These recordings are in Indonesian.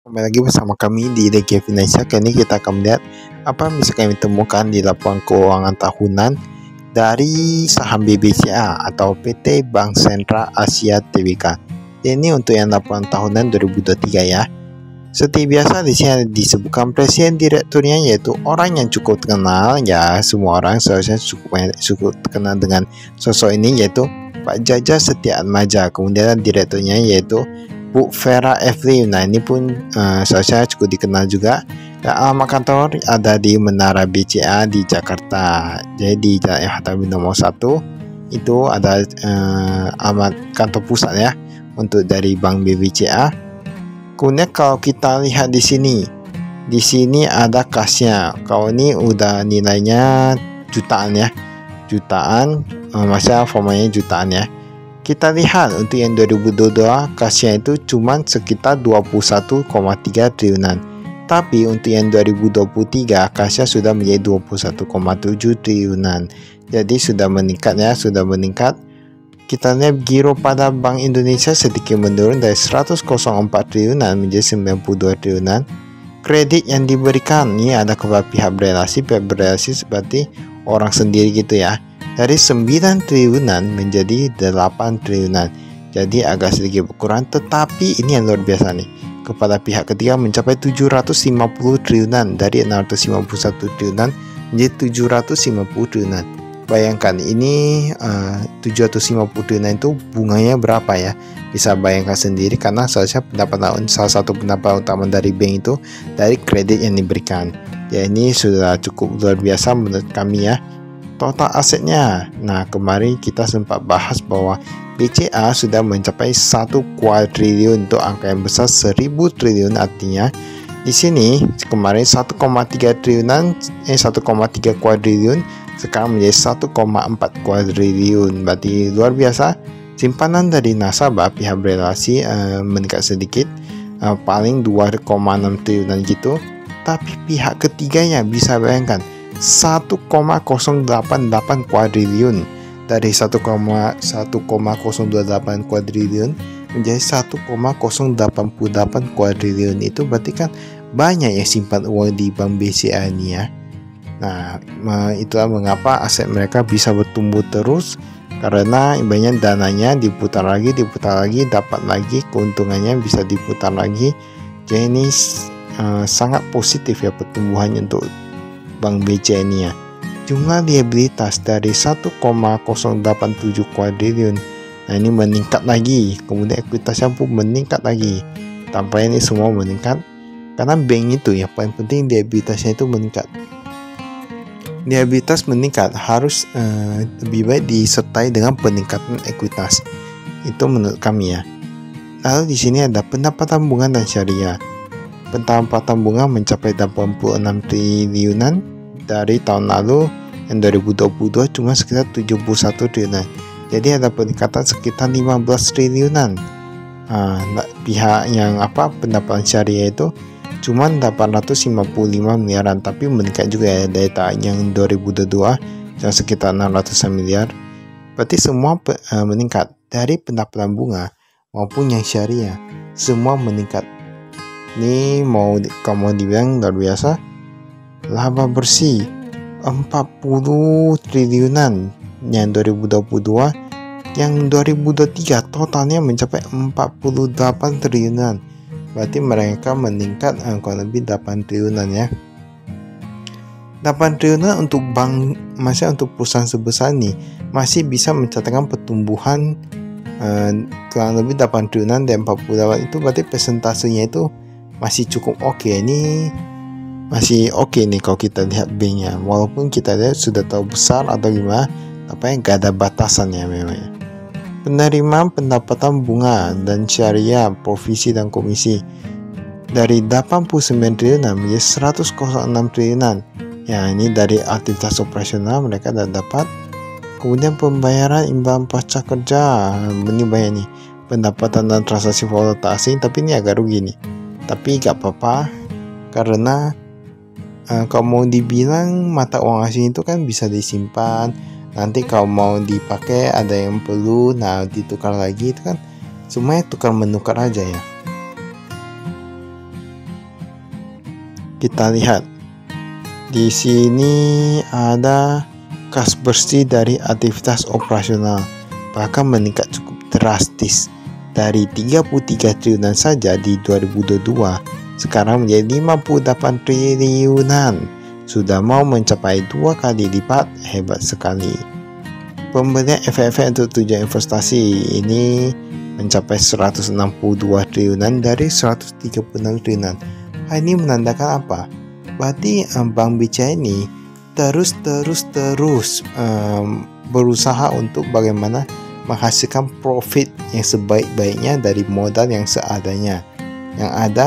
Kembali lagi bersama kami di DG Finansial. Kali ini kita akan melihat apa yang bisa kami temukan di laporan keuangan tahunan dari saham BBCA atau PT Bank Sentral Asia Tbk. Ini untuk yang laporan tahunan 2023 ya. Seperti biasa di sini disebutkan presiden direkturnya yaitu orang yang cukup terkenal ya, semua orang seharusnya cukup terkenal dengan sosok ini yaitu Pak Jaja Setiaatmaja. Kemudian direkturnya yaitu Bu Vera Evely. Nah ini pun seharusnya cukup dikenal juga. Dan alamat kantor ada di Menara BCA di Jakarta. Jadi di Jalan Hatami nomor 1 itu ada alamat kantor pusat ya untuk dari Bank BBCA. Kemudian kalau kita lihat di sini ada kasnya. Kalau ini udah nilainya jutaan ya, jutaan, masa formanya jutaan ya. Kita lihat untuk yang 2022 kasnya itu cuma sekitar 21,3 triliunan. Tapi untuk yang 2023 kasnya sudah menjadi 21,7 triliunan. Jadi sudah meningkat ya, sudah meningkat. Kita lihat giro pada Bank Indonesia sedikit menurun dari 104 triliunan menjadi 92 triliunan. Kredit yang diberikan ini ada kepada pihak berelasi seperti orang sendiri gitu ya. Dari 9 triliunan menjadi 8 triliunan. Jadi agak sedikit berkurang, tetapi ini yang luar biasa nih. Kepada pihak ketiga mencapai 750 triliunan dari 651 triliunan menjadi 750 triliunan. Bayangkan ini 750 triliunan itu bunganya berapa ya? Bisa bayangkan sendiri karena salah satu pendapatan utama dari bank itu dari kredit yang diberikan. Ya ini sudah cukup luar biasa menurut kami ya. Total asetnya. Nah, kemarin kita sempat bahas bahwa BCA sudah mencapai 1 kuadriliun untuk angka yang besar 1000 triliun, artinya di sini kemarin 1,3 triliunan 1,3 kuadriliun sekarang menjadi 1,4 kuadriliun. Berarti luar biasa. Simpanan dari nasabah pihak berelasi meningkat sedikit, paling 2,6 triliunan gitu. Tapi pihak ketiganya bisa bayangkan 1,088 kuadriliun, dari 1,028 kuadriliun menjadi 1,088 kuadriliun. Itu berarti kan banyak yang simpan uang di Bank BCA ini ya. Nah, itulah mengapa aset mereka bisa bertumbuh terus, karena ibaratnya dananya diputar lagi, dapat lagi keuntungannya, bisa diputar lagi. Jadi ini sangat positif ya pertumbuhannya untuk Bank BCA ini ya. Jumlah liabilitas dari 1,087 kuadriliun. Nah ini meningkat lagi. Kemudian ekuitasnya pun meningkat lagi. Tampaknya ini semua meningkat karena bank itu ya paling penting liabilitasnya itu meningkat. Liabilitas meningkat harus lebih baik disertai dengan peningkatan ekuitas. Itu menurut kami ya. Lalu di sini ada pendapatan bunga dan syariah. Pendapatan bunga mencapai 86 triliunan dari tahun lalu, yang 2022 cuma sekitar 71 triliunan. Jadi ada peningkatan sekitar 15 triliunan. Pihak yang pendapatan syariah itu cuma 855 miliaran, tapi meningkat juga ya dari tahun yang 2022 yang sekitar 600 miliar. Berarti semua meningkat, dari pendapatan bunga maupun yang syariah semua meningkat. Ini kalau dibilang luar biasa. Laba bersih 40 triliunan yang 2022, yang 2023 totalnya mencapai 48 triliunan. Berarti mereka meningkat kurang lebih 8 triliunan ya. 8 triliunan untuk bank, masih untuk perusahaan sebesar ini masih bisa mencatatkan pertumbuhan kurang lebih 8 triliunan dan 48, itu berarti persentasenya itu masih cukup oke. Ini masih oke nih kalau kita lihat banknya, walaupun kita lihat sudah tahu besar atau gimana, tapi nggak ada batasannya memang. Penerimaan pendapatan bunga dan syariah, provisi dan komisi dari 89 triliunan menjadi 106 triliunan. Ya ini dari aktivitas operasional mereka dapat. Kemudian pembayaran imbalan pasca kerja, ini banyak nih. Pendapatan dan transaksi valuta asing, tapi ini agak rugi nih. Tapi gak apa-apa, karena kalau mau dibilang mata uang asing itu kan bisa disimpan, nanti kalau mau dipakai ada yang perlu, nah ditukar lagi, itu kan semuanya tukar menukar aja ya. Kita lihat di sini ada kas bersih dari aktivitas operasional bahkan meningkat cukup drastis dari 33 triliunan saja di 2022 sekarang menjadi 58 triliunan. Sudah mau mencapai 2 kali lipat, hebat sekali. Pembelian efek-efek untuk tujuan investasi ini mencapai 162 triliunan dari 136 triliunan. Hal ini menandakan apa? Berarti Bank BCA ini terus berusaha untuk bagaimana menghasilkan profit yang sebaik-baiknya dari modal yang seadanya. Yang ada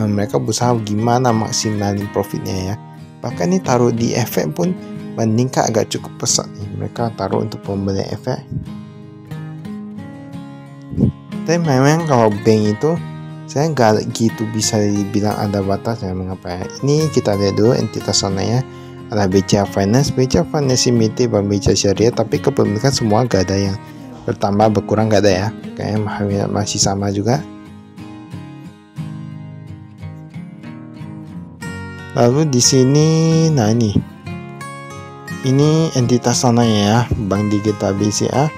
mereka berusaha gimana maksimalin profitnya ya. Bahkan ini taruh di efek pun meningkat agak cukup pesat nih. Mereka taruh untuk pembelian efek. Tapi memang kalau bank itu saya nggak gitu bisa dibilang ada batasnya. Mengapa ya? Ini kita lihat dulu entitas sananya. Ada BCA Finance Imite Bank BCA Syariah, tapi kepemilikan semua gak ada yang bertambah berkurang, gak ada ya, kayaknya masih sama juga. Lalu di sini, nah ini entitas sananya ya, Bank Digital BCA,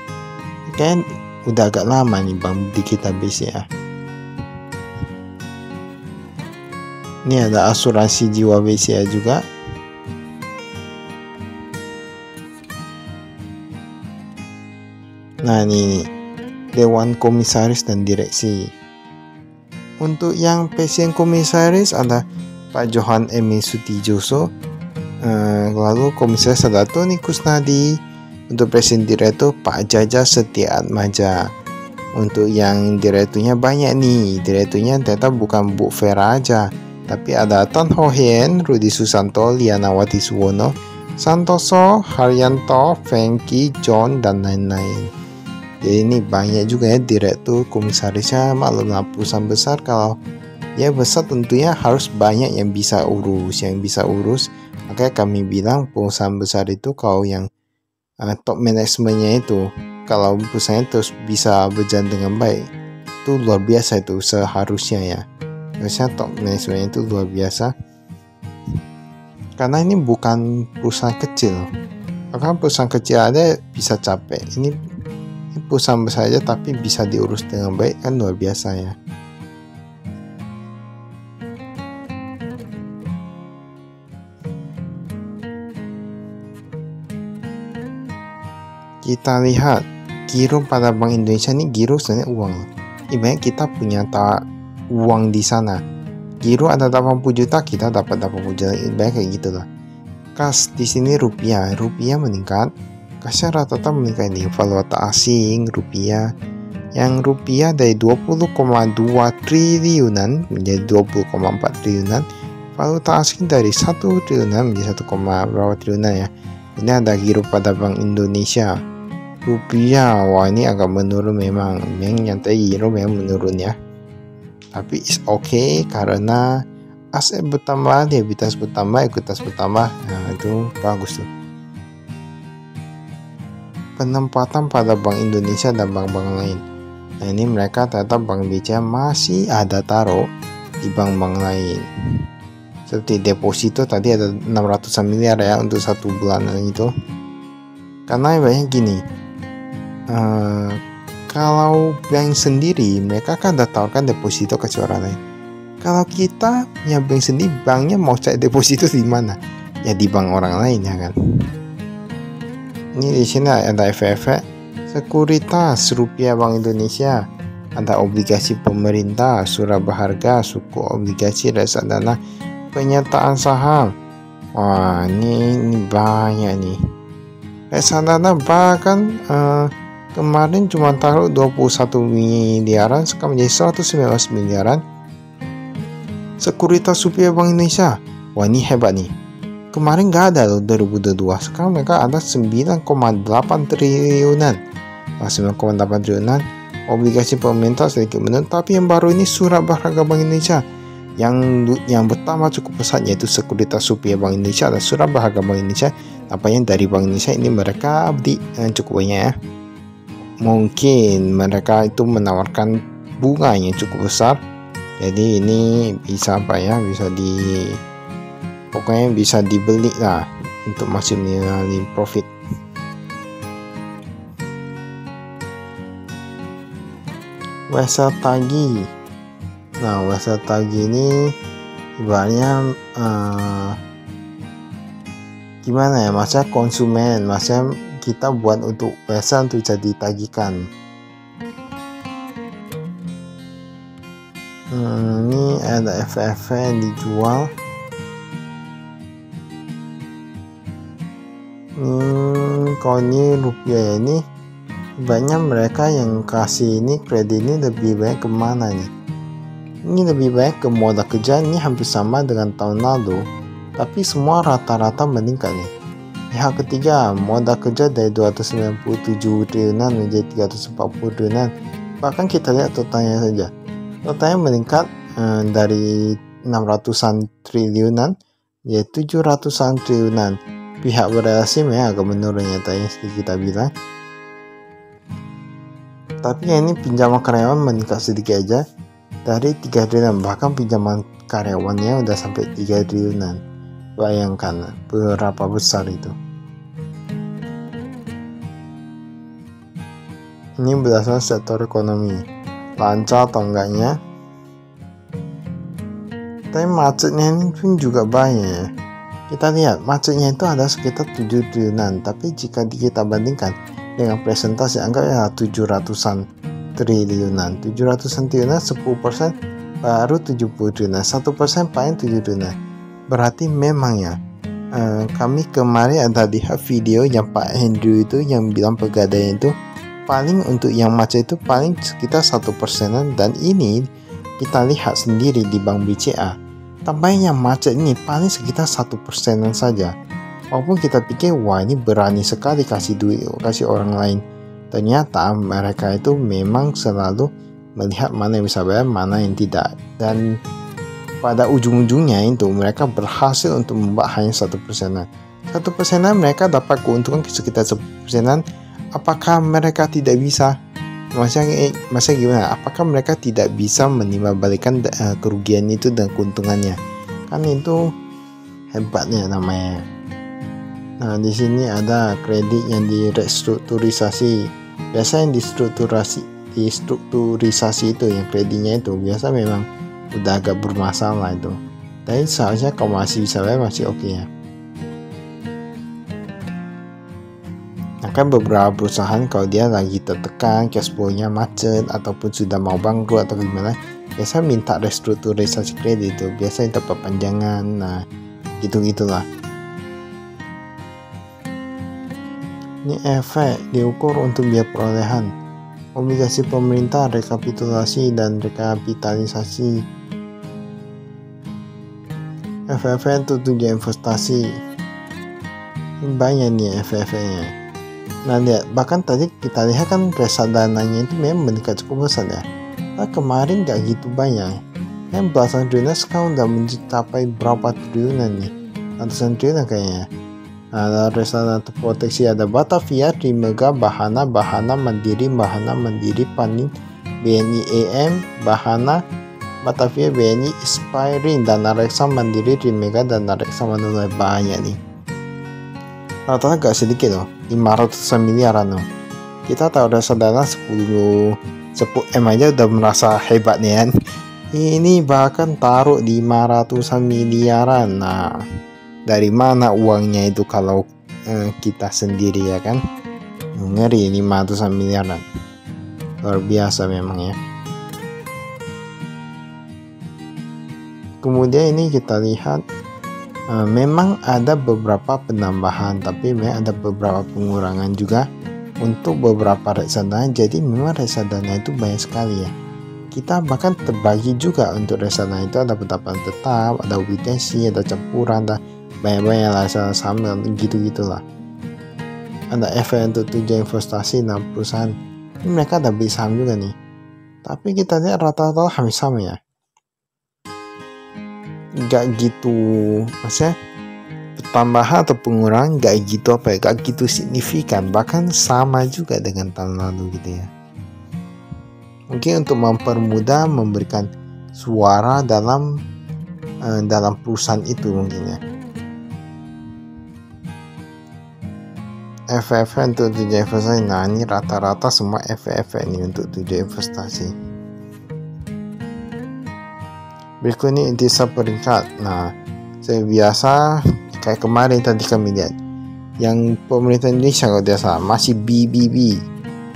kayaknya udah agak lama nih Bank Digital BCA. Ini ada asuransi jiwa BCA juga. Nah ini Dewan Komisaris dan Direksi. Untuk yang pasien komisaris ada Pak Johan Emil Sutijoso, lalu komisaris ada Tony Kusnadi. Untuk presiden direktur Pak Jaja Setiatmaja. Untuk yang direkturnya banyak nih, direkturnya ternyata bukan Bu Vera aja, tapi ada Tan Ho Hien, Rudi Susanto, Lianawati Suwono, Santoso, Haryanto, Fengki, John, dan lain-lain. Jadi ini banyak juga ya direktur komisarisnya. Maklumlah perusahaan besar, kalau ya besar tentunya harus banyak yang bisa urus. Makanya kami bilang perusahaan besar itu kalau yang top manajemennya itu, kalau perusahaannya terus bisa berjalan dengan baik, itu luar biasa, itu seharusnya ya. Harusnya top manajemennya itu luar biasa. Karena ini bukan perusahaan kecil. Bahkan perusahaan kecil ada bisa capek. Ini perusahaan besar aja tapi bisa diurus dengan baik, kan luar biasa ya. Kita lihat giro pada Bank Indonesia ini, giro sebenarnya uang. Ibaratnya kita punya uang di sana. Giro ada 80 juta, kita dapat 80 juta. Ibaratnya kayak gitulah. Kas di sini rupiah meningkat. Kasnya rata-rata meningkat ini valuta asing rupiah. Yang rupiah dari 20,2 triliunan menjadi 20,4 triliunan. Valuta asing dari 1 triliunan menjadi 1, berapa triliunan ya. Ini ada giro pada Bank Indonesia. Rupiah, wah ini agak menurun memang. Yang tadi giro memang menurun ya. Tapi it's okay karena aset bertambah, likuiditas bertambah, ekuitas bertambah. Nah itu bagus tuh. Penempatan pada Bank Indonesia dan bank-bank lain. Nah ini mereka ternyata Bank BCA masih ada taruh di bank-bank lain. Seperti deposito tadi ada 600 miliar ya untuk 1 bulanan itu. Karena banyak gini, kalau bank sendiri mereka kan udah tawarkan deposito ke orang lain. Kalau kita punya bank sendiri, banknya mau cek deposito di mana? Ya di bank orang lain ya kan. Ini di sini ada efek sekuritas rupiah Bank Indonesia, ada obligasi pemerintah, surat berharga, suku obligasi, reksadana, penyertaan saham. Wah ini banyak nih. Reksadana bahkan kemarin cuma taruh 21 miliaran, sekarang menjadi 119 miliaran. Sekuritas rupiah Bank Indonesia, wah ini hebat nih. Kemarin nggak ada loh 2022, sekarang mereka ada 9,8 triliunan. 9,8 triliunan obligasi pemerintah sedikit menurun, tapi yang baru ini surat berharga Bank Indonesia yang pertama cukup pesat, yaitu sekuritas rupiah Bank Indonesia dan surat berharga Bank Indonesia. Apanya dari Bank Indonesia ini mereka beli cukup banyak ya. Mungkin mereka itu menawarkan bunga yang cukup besar, jadi ini bisa apa ya, bisa pokoknya bisa dibeli lah untuk maksimalin profit. Wesel tagi. Nah, wesel tagi ini ibaratnya gimana ya, masa konsumen, masa kita buat untuk wesel untuk jadi ditagihkan. Ini ada FFV yang dijual. Kalau ini rupiah ya, ini banyak mereka yang kasih ini kredit ini lebih baik kemana nih? Ini lebih baik ke modal kerja, ini hampir sama dengan tahun lalu, tapi semua rata-rata meningkat nih. Pihak ketiga, modal kerja dari 297 triliunan menjadi 340 triliunan. Bahkan kita lihat totalnya saja, totalnya meningkat dari 600-an triliunan menjadi 700-an triliunan. Pihak berrelasi memang agak menurun ya tadi kita bilang. Tapi ini pinjaman karyawan meningkat sedikit aja dari 3 triliun, bahkan pinjaman karyawannya udah sampai 3 triliunan. Bayangkan berapa besar itu. Ini berdasarkan sektor ekonomi, lancar atau enggaknya. Tapi macetnya ini pun juga banyak ya. Kita lihat macetnya itu ada sekitar 7 triliunan, tapi jika kita bandingkan dengan presentasi anggapnya 700-an triliunan. 700-an triliunan 10% baru 70 triliunan, 1% paling 7 triliunan. Berarti memang ya, kami kemarin ada lihat video yang Pak Hendry itu yang bilang pegadaian itu paling untuk yang macet itu paling sekitar 1%-an, dan ini kita lihat sendiri di Bank BCA. Tampaknya yang macet ini paling sekitar 1%-an saja. Walaupun kita pikir wah ini berani sekali kasih duit, kasih orang lain. Ternyata mereka itu memang selalu melihat mana yang bisa bayar, mana yang tidak. Dan pada ujung-ujungnya itu mereka berhasil untuk membuat hanya 1%-an. 1%-an mereka dapat keuntungan sekitar 1%-an. Apakah mereka tidak bisa? Masa gimana? Apakah mereka tidak bisa menimbulkan kerugian itu dan keuntungannya? Kan itu hebatnya namanya. Nah, di sini ada kredit yang direstrukturisasi. Biasa yang distrukturisasi itu yang kreditnya itu biasa memang udah agak bermasalah itu. Tapi seharusnya kalau masih bisa bayar masih oke ya. Nah, kan beberapa perusahaan kalau dia lagi tertekan, cash flow-nya macet ataupun sudah mau bangkrut atau gimana, biasa minta restrukturisasi kredit itu, biasa minta perpanjangan. Nah, gitu-gitulah. Ini efek diukur untuk biaya perolehan obligasi pemerintah, rekapitulasi dan rekapitalisasi. FFV untuk tujuan investasi. Banyak nih FFV-nya. Nah, lihat, bahkan tadi kita lihat kan reksadananya itu memang meningkat cukup besar ya. Nah, kemarin gak gitu banyak. Yang belasan triliun sekarang udah mencapai berapa triliunan nih? Ratusan triliun kayaknya. Nah, reksadana terproteksi ada Batavia, Trimega, Bahana, Mandiri, Panin, BNI EM, Bahana, Batavia, BNI, Inspiring, Dana Reksa, Mandiri, Trimega, Dana Reksa, Manulai. Banyak nih. Rata-rata gak sedikit loh, 500 miliaran loh. Kita tahu reksadana 10 M aja udah merasa hebat nih kan. Ini bahkan taruh 500 miliaran. Nah, dari mana uangnya itu kalau kita sendiri ya kan? Ngeri, 500 miliaran. Luar biasa memang ya. Kemudian ini kita lihat memang ada beberapa penambahan, tapi memang ada beberapa pengurangan juga untuk beberapa reksadana. Jadi memang reksadana itu banyak sekali ya. Kita bahkan terbagi juga untuk reksadana itu, ada pendapatan tetap, ada obligasi, ada campuran, ada banyak-banyak lah, saham gitu-gitulah. Ada efek untuk tujuan investasi dan perusahaan. Ini mereka ada beli saham juga nih. Tapi kita lihat rata-rata hampir sama ya. Gak gitu, maksudnya tambahan atau pengurangan gak gitu gak gitu signifikan, bahkan sama juga dengan tahun lalu gitu ya. Mungkin untuk mempermudah memberikan suara dalam perusahaan itu mungkin ya. efek-efek untuk tujuan investasi. Nah, ini rata-rata semua efek-efek ini untuk tujuan investasi. Berikut ini intisar peringkat. Nah, saya biasa kayak kemarin tadi kami lihat yang pemerintah Indonesia kalau tidak salah masih BBB,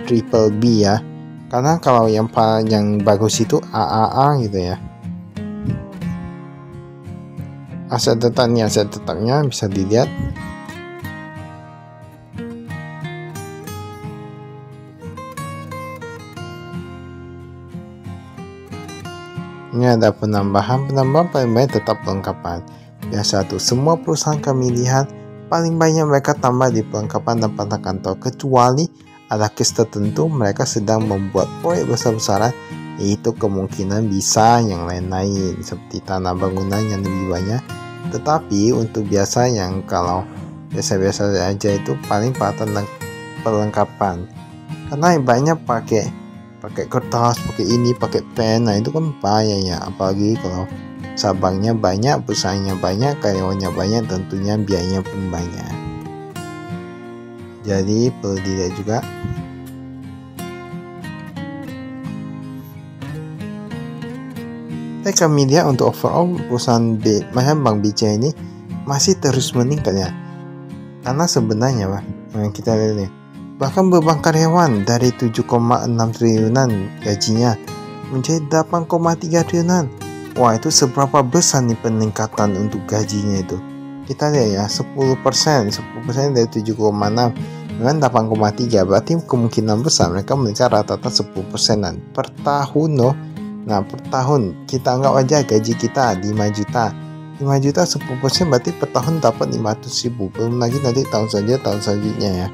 triple B ya. Karena kalau yang bagus itu AAA gitu ya. Aset tetapnya bisa dilihat. Ini ada penambahan paling banyak tetap pelengkapan. Biasa tuh semua perusahaan kami lihat paling banyak mereka tambah di pelengkapan dan pantang kantor, kecuali ada kes tertentu mereka sedang membuat proyek besar-besaran, yaitu kemungkinan bisa yang lain-lain seperti tanah bangunan yang lebih banyak. Tetapi untuk biasa yang kalau biasa-biasa aja itu paling pantang perlengkapan, karena banyak pakai kertas, pakai ini, pakai pen. Nah itu kan bahaya ya, apalagi kalau cabangnya banyak, perusahaannya banyak, karyawannya banyak, tentunya biayanya pun banyak. Jadi perlu dilihat juga. Tapi kami lihat untuk overall perusahaan macam Bank BCA ini masih terus meningkat ya. Karena sebenarnya kita lihat nih, bahkan beban karyawan dari 7,6 triliunan gajinya menjadi 8,3 triliunan. Wah, itu seberapa besar nih peningkatan untuk gajinya itu. Kita lihat ya, 10% dari 7,6 dengan 8,3, berarti kemungkinan besar mereka meningkat rata-rata 10%-an per tahun loh. Nah, per tahun kita anggap aja gaji kita 5 juta. 5 juta 10% berarti per tahun dapat 500.000. Belum lagi nanti tahun selanjutnya ya.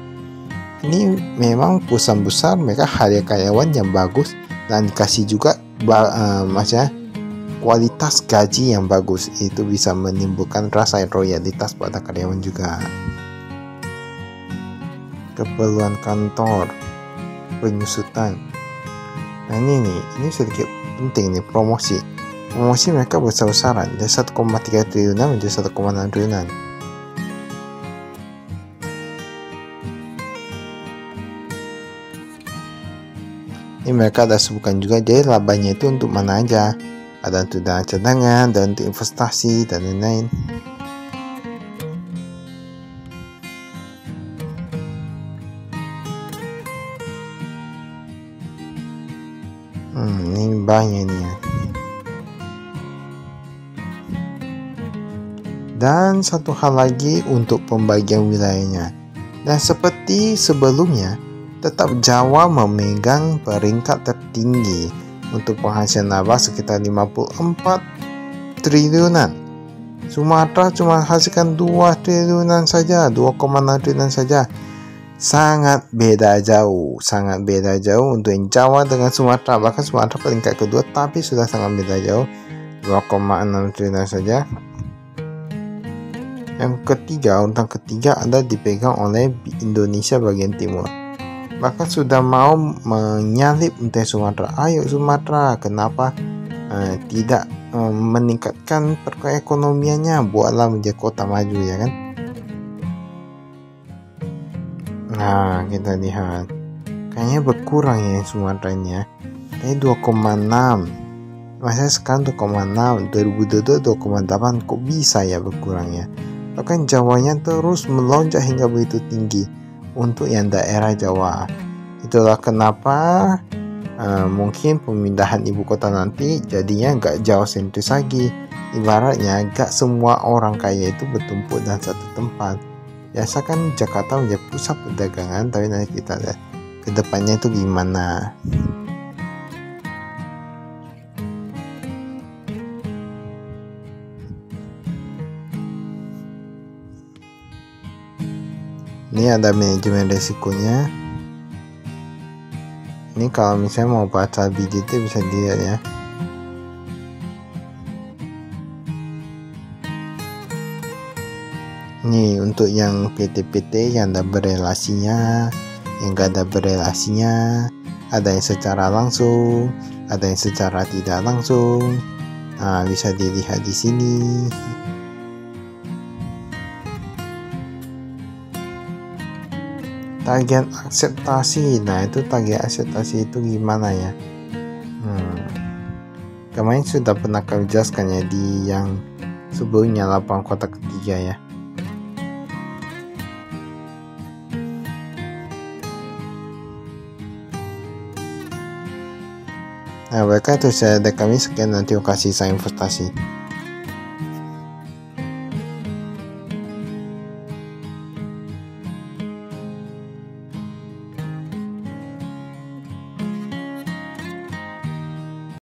Ini memang perusahaan besar, mereka hire karyawan yang bagus dan dikasih juga maksudnya kualitas gaji yang bagus. Itu bisa menimbulkan rasa loyalitas pada karyawan juga. Keperluan kantor, penyusutan. Nah ini sedikit penting nih, promosi mereka besar-besaran dari 1,3 triliunan menjadi 1,6 triliunan. Ini mereka ada sebutkan juga, jadi labanya itu untuk mana aja, ada untuk dana cadangan dan untuk investasi dan lain-lain. Ini banyak nih ya. Dan satu hal lagi untuk pembagian wilayahnya. Dan seperti sebelumnya, tetap Jawa memegang peringkat tertinggi untuk penghasilan laba sekitar 54 triliunan. Sumatera cuma hasilkan 2 triliunan saja, 2,6 triliunan saja. Sangat beda jauh untuk yang Jawa dengan Sumatera. Bahkan Sumatera peringkat kedua, tapi sudah sangat beda jauh, 2,6 triliunan saja. Yang ketiga, urutan ketiga ada dipegang oleh Indonesia bagian timur. Bahkan sudah mau menyalip untuk Sumatera. Ayo Sumatera, kenapa tidak meningkatkan perekonomiannya, buatlah menjadi kota maju ya kan. Nah, kita lihat kayaknya berkurang ya Sumatera ini ya. Ini 2,6. Masa sekarang 2,6, 2022 2,8, kok bisa ya berkurangnya? Bahkan Jawanya terus melonjak hingga begitu tinggi untuk yang daerah Jawa. Itulah kenapa mungkin pemindahan ibu kota nanti jadinya gak jauh sentris lagi. Ibaratnya gak semua orang kaya itu bertumpuk dalam satu tempat. Biasa kan Jakarta menjadi pusat perdagangan, tapi nanti kita lihat ke depannya itu gimana. Ini ada manajemen resikonya. Ini kalau misalnya mau baca lebih detail bisa dilihat ya. Ini untuk yang PT-PT yang ada berelasinya, yang gak ada berelasinya, ada yang secara langsung, ada yang secara tidak langsung. Nah, bisa dilihat di sini. tagihan akseptasi. Nah, itu tagihan akseptasi itu gimana ya? Kemarin sudah pernah kami jelaskan ya di yang sebelumnya, lapangan kotak ketiga ya. Nah, baiklah, itu saya dari kami. Sekian, nanti terima kasih, saya investasi.